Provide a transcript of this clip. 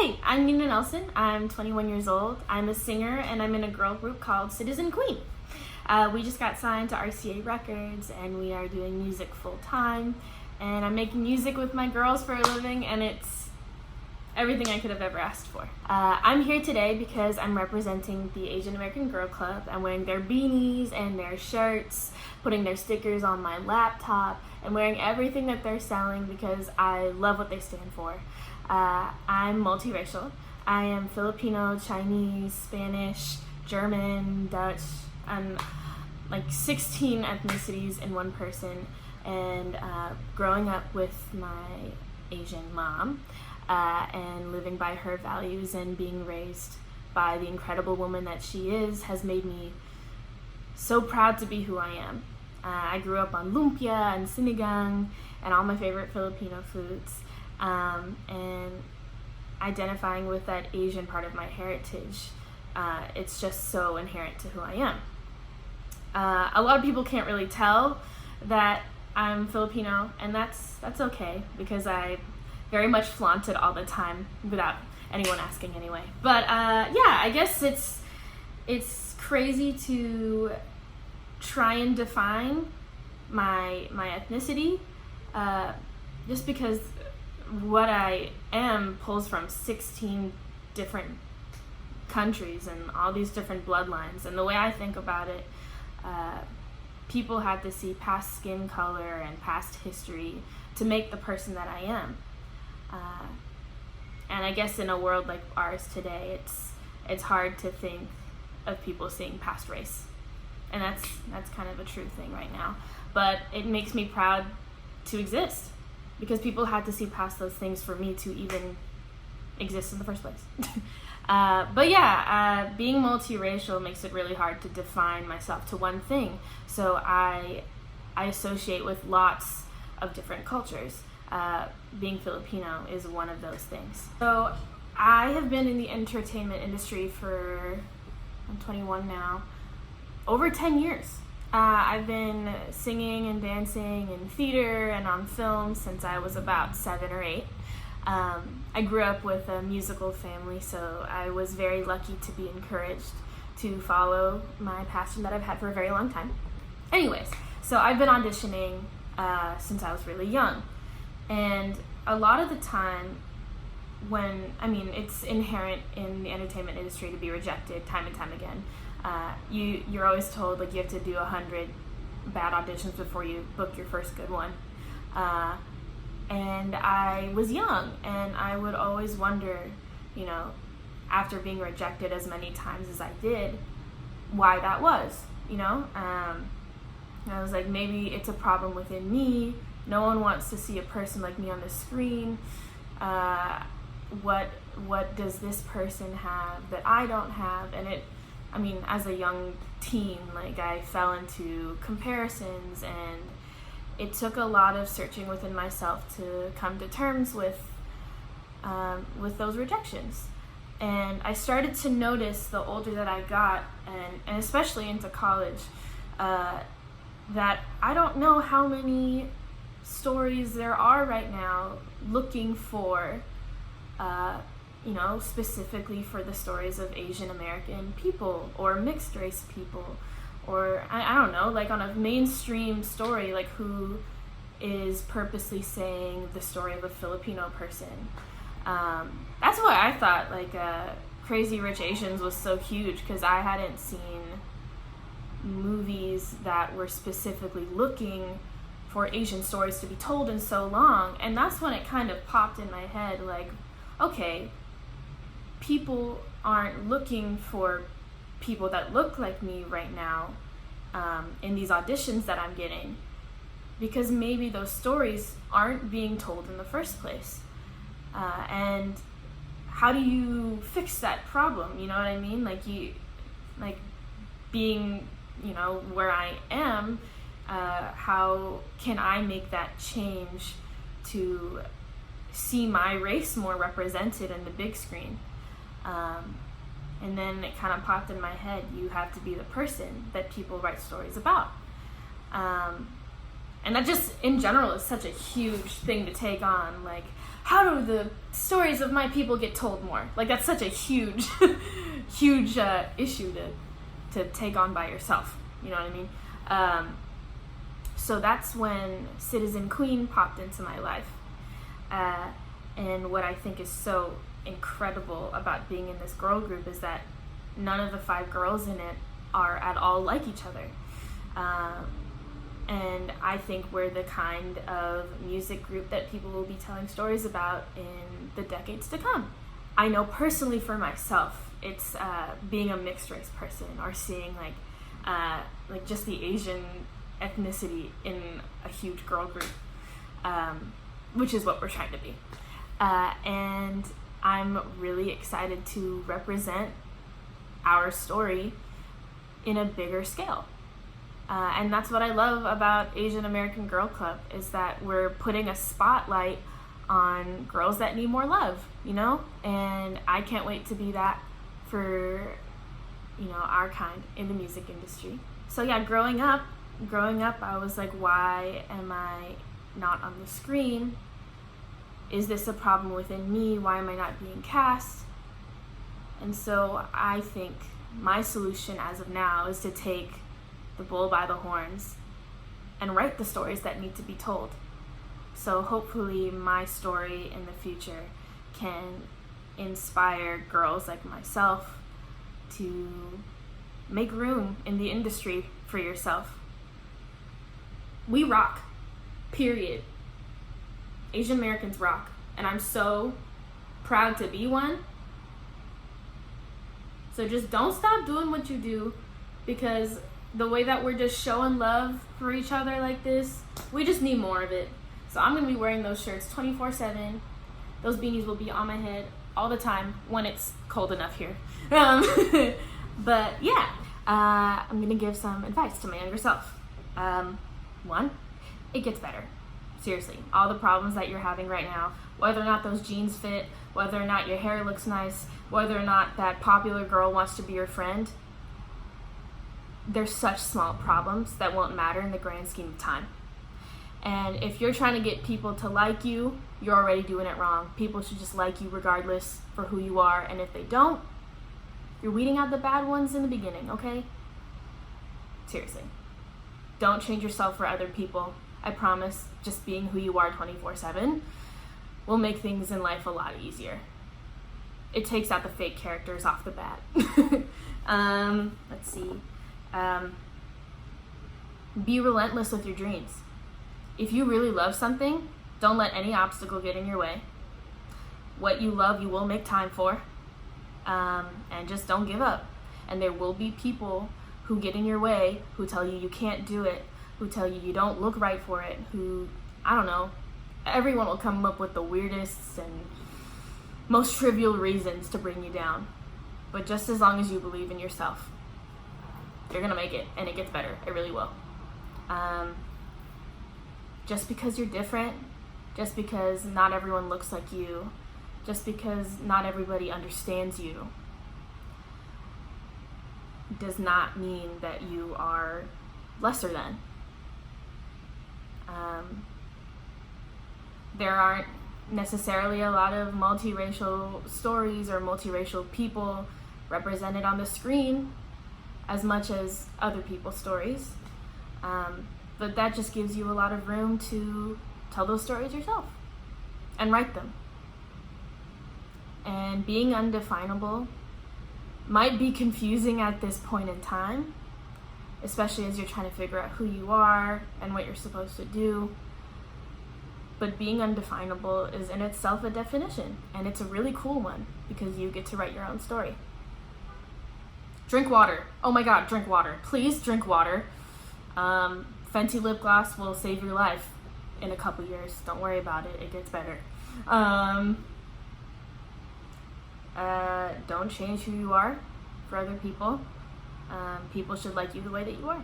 Hey, I'm Nina Nelson. I'm 21 years old. I'm a singer and I'm in a girl group called Citizen Queen. We just got signed to RCA Records and we are doing music full time. And I'm making music with my girls for a living, and it's everything I could have ever asked for. I'm here today because I'm representing the Asian American Girl Club. I'm wearing their beanies and their shirts, putting their stickers on my laptop, and wearing everything that they're selling because I love what they stand for. I'm multiracial. I am Filipino, Chinese, Spanish, German, Dutch. I'm like 16 ethnicities in one person. And growing up with my Asian mom and living by her values and being raised by the incredible woman that she is has made me so proud to be who I am. I grew up on lumpia and sinigang and all my favorite Filipino foods, and identifying with that Asian part of my heritage, it's just so inherent to who I am. A lot of people can't really tell that I'm Filipino, and that's okay because I very much flaunt it all the time without anyone asking anyway. But yeah, I guess it's crazy to try and define my ethnicity just because what I am pulls from 16 different countries and all these different bloodlines. And the way I think about it, people had to see past skin color and past history to make the person that I am. And I guess in a world like ours today, it's hard to think of people seeing past race. And that's kind of a true thing right now. But it makes me proud to exist because people had to see past those things for me to even exist in the first place. But yeah, being multiracial makes it really hard to define myself to one thing. So I associate with lots of different cultures. Being Filipino is one of those things. So I have been in the entertainment industry I'm 21 now, over 10 years. I've been singing and dancing in theater and on film since I was about 7 or 8. I grew up with a musical family, so I was very lucky to be encouraged to follow my passion that I've had for a very long time. Anyways, so I've been auditioning since I was really young. And a lot of the time it's inherent in the entertainment industry to be rejected time and time again. You're always told like you have to do 100 bad auditions before you book your first good one. And I was young, and I would always wonder, after being rejected as many times as I did, why that was, And I was like, maybe it's a problem within me. No one wants to see a person like me on the screen. What does this person have that I don't have? And as a young teen, like I fell into comparisons, and it took a lot of searching within myself to come to terms with those rejections. And I started to notice the older that I got, and especially into college, that I don't know how many stories there are right now looking for, specifically for the stories of Asian American people or mixed race people. Or, I don't know, like on a mainstream story, like who is purposely saying the story of a Filipino person. That's why I thought, Crazy Rich Asians was so huge, because I hadn't seen movies that were specifically looking for Asian stories to be told in so long. And that's when it kind of popped in my head, like, okay, people aren't looking for people that look like me right now in these auditions that I'm getting, because maybe those stories aren't being told in the first place. And how do you fix that problem? You know what I mean? Being, where I am, how can I make that change to see my race more represented in the big screen? And then it kind of popped in my head, you have to be the person that people write stories about. And that just, in general, is such a huge thing to take on. Like, how do the stories of my people get told more? Like, that's such a huge, huge issue to take on by yourself. You know what I mean? So that's when Citizen Queen popped into my life. And what I think is so incredible about being in this girl group is that none of the 5 girls in it are at all like each other. And I think we're the kind of music group that people will be telling stories about in the decades to come. I know personally for myself, it's being a mixed race person or seeing like just the Asian ethnicity in a huge girl group, which is what we're trying to be. And I'm really excited to represent our story in a bigger scale. And that's what I love about Asian American Girl Club, is that we're putting a spotlight on girls that need more love, you know? And I can't wait to be that for, our kind in the music industry. So yeah, growing up, I was like, why am I not on the screen? Is this a problem within me? Why am I not being cast? And so I think my solution as of now is to take the bull by the horns and write the stories that need to be told. So hopefully my story in the future can inspire girls like myself to make room in the industry for yourself. We rock, period. Asian Americans rock, and I'm so proud to be one. So just don't stop doing what you do, because the way that we're just showing love for each other like this, we just need more of it. So I'm going to be wearing those shirts 24/7. Those beanies will be on my head all the time when it's cold enough here. But yeah, I'm going to give some advice to my younger self. 1, it gets better. Seriously, all the problems that you're having right now, whether or not those jeans fit, whether or not your hair looks nice, whether or not that popular girl wants to be your friend, they're such small problems that won't matter in the grand scheme of time. And if you're trying to get people to like you, you're already doing it wrong. People should just like you regardless for who you are. And if they don't, you're weeding out the bad ones in the beginning, okay? Seriously. Don't change yourself for other people. I promise, just being who you are 24/7 will make things in life a lot easier. It takes out the fake characters off the bat. Let's see. Be relentless with your dreams. If you really love something, don't let any obstacle get in your way. What you love, you will make time for. And just don't give up. And there will be people who get in your way, who tell you you can't do it, who tell you you don't look right for it, who, I don't know, everyone will come up with the weirdest and most trivial reasons to bring you down. But just as long as you believe in yourself, you're gonna make it, and it gets better. It really will. Just because you're different, just because not everyone looks like you, just because not everybody understands you, does not mean that you are lesser than. There aren't necessarily a lot of multiracial stories or multiracial people represented on the screen as much as other people's stories. But that just gives you a lot of room to tell those stories yourself and write them. And being undefinable might be confusing at this point in time, especially as you're trying to figure out who you are and what you're supposed to do. But being undefinable is in itself a definition, and it's a really cool one because you get to write your own story. Drink water. Oh my God, drink water. Please drink water. Fenty lip gloss will save your life in a couple years. Don't worry about it. It gets better. Don't change who you are for other people. People should like you the way that you are.